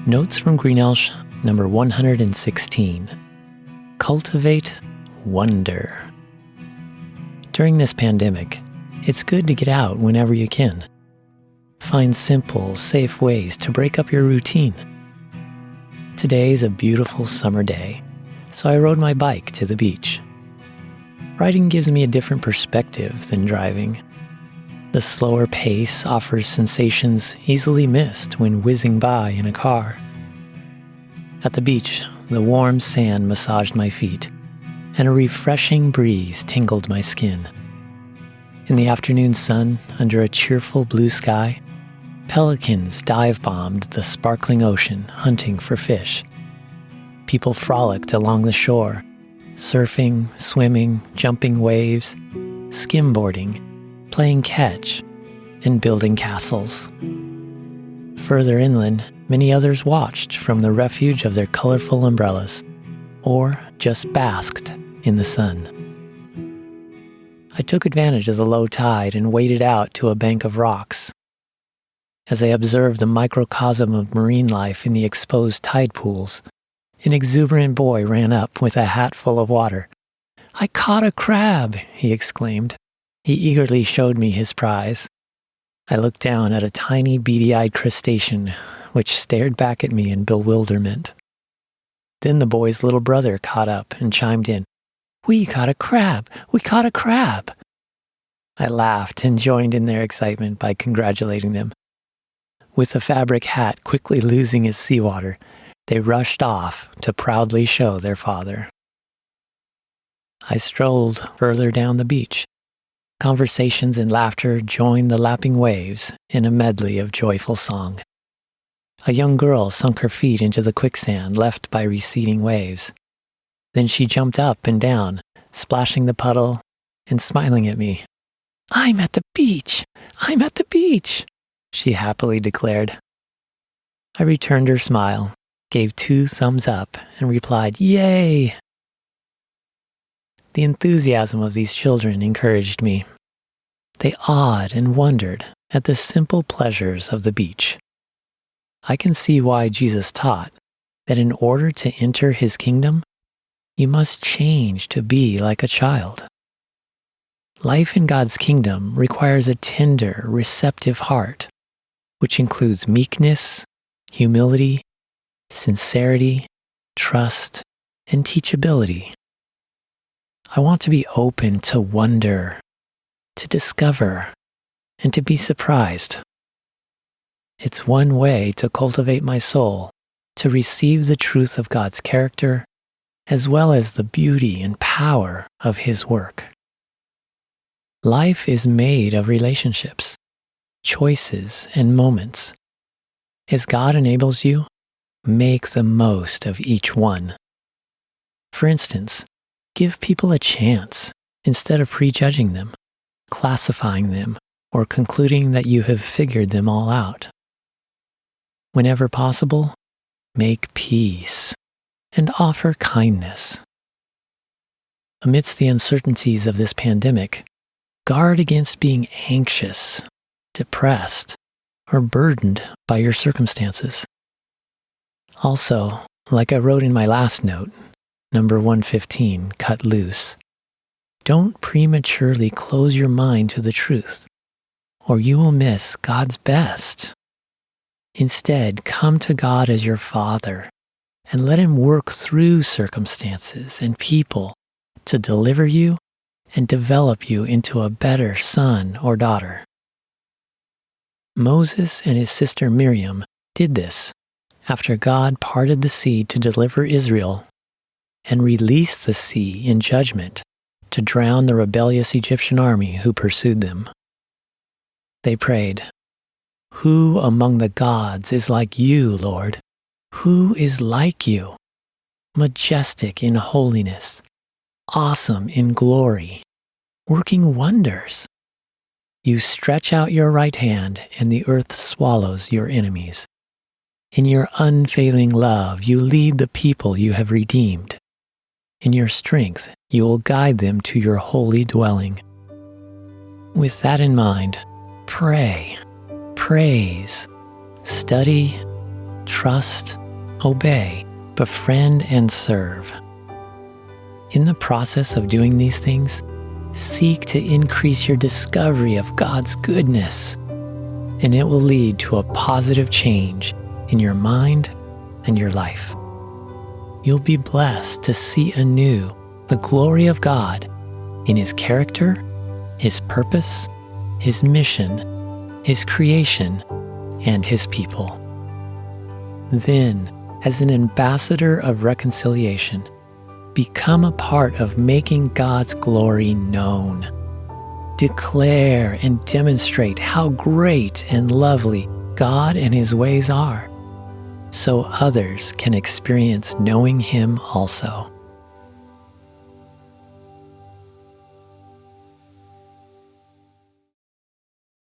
Notes from Greenelsh number 116. Cultivate Wonder. During this pandemic, it's good to get out whenever you can. Find simple, safe ways to break up your routine. Today is a beautiful summer day, so I rode my bike to the beach. Riding gives me a different perspective than driving. The slower pace offers sensations easily missed when whizzing by in a car. At the beach, the warm sand massaged my feet, and a refreshing breeze tingled my skin. In the afternoon sun, under a cheerful blue sky, pelicans dive-bombed the sparkling ocean, hunting for fish. People frolicked along the shore, surfing, swimming, jumping waves, skimboarding, playing catch, and building castles. Further inland, many others watched from the refuge of their colorful umbrellas, or just basked in the sun. I took advantage of the low tide and waded out to a bank of rocks. As I observed the microcosm of marine life in the exposed tide pools, an exuberant boy ran up with a hat full of water. "I caught a crab!" he exclaimed. He eagerly showed me his prize. I looked down at a tiny beady-eyed crustacean, which stared back at me in bewilderment. Then the boy's little brother caught up and chimed in, "We caught a crab! We caught a crab!" I laughed and joined in their excitement by congratulating them. With the fabric hat quickly losing its seawater, they rushed off to proudly show their father. I strolled further down the beach. Conversations and laughter joined the lapping waves in a medley of joyful song. A young girl sunk her feet into the quicksand left by receding waves. Then she jumped up and down, splashing the puddle and smiling at me. "I'm at the beach! I'm at the beach!" she happily declared. I returned her smile, gave 2 thumbs up, and replied, "Yay!" The enthusiasm of these children encouraged me. They awed and wondered at the simple pleasures of the beach. I can see why Jesus taught that in order to enter his kingdom, you must change to be like a child. Life in God's kingdom requires a tender, receptive heart, which includes meekness, humility, sincerity, trust, and teachability. I want to be open to wonder, to discover, and to be surprised. It's one way to cultivate my soul, to receive the truth of God's character, as well as the beauty and power of his work. Life is made of relationships, choices, and moments. As God enables you, make the most of each one. For instance, give people a chance instead of prejudging them, classifying them, or concluding that you have figured them all out. Whenever possible, make peace and offer kindness. Amidst the uncertainties of this pandemic, guard against being anxious, depressed, or burdened by your circumstances. Also, like I wrote in my last note, number 115, cut loose, don't prematurely close your mind to the truth, or you will miss God's best. Instead, come to God as your Father and let him work through circumstances and people to deliver you and develop you into a better son or daughter. Moses and his sister Miriam did this after God parted the sea to deliver Israel and released the sea in judgment to drown the rebellious Egyptian army who pursued them. They prayed, "Who among the gods is like you, Lord? Who is like you? Majestic in holiness, awesome in glory, working wonders. You stretch out your right hand and the earth swallows your enemies. In your unfailing love, you lead the people you have redeemed. In your strength, you will guide them to your holy dwelling." With that in mind, pray, praise, study, trust, obey, befriend, and serve. In the process of doing these things, seek to increase your discovery of God's goodness, and it will lead to a positive change in your mind and your life. You'll be blessed to see anew the glory of God in His character, His purpose, His mission, His creation, and His people. Then, as an ambassador of reconciliation, become a part of making God's glory known. Declare and demonstrate how great and lovely God and His ways are, so others can experience knowing Him also.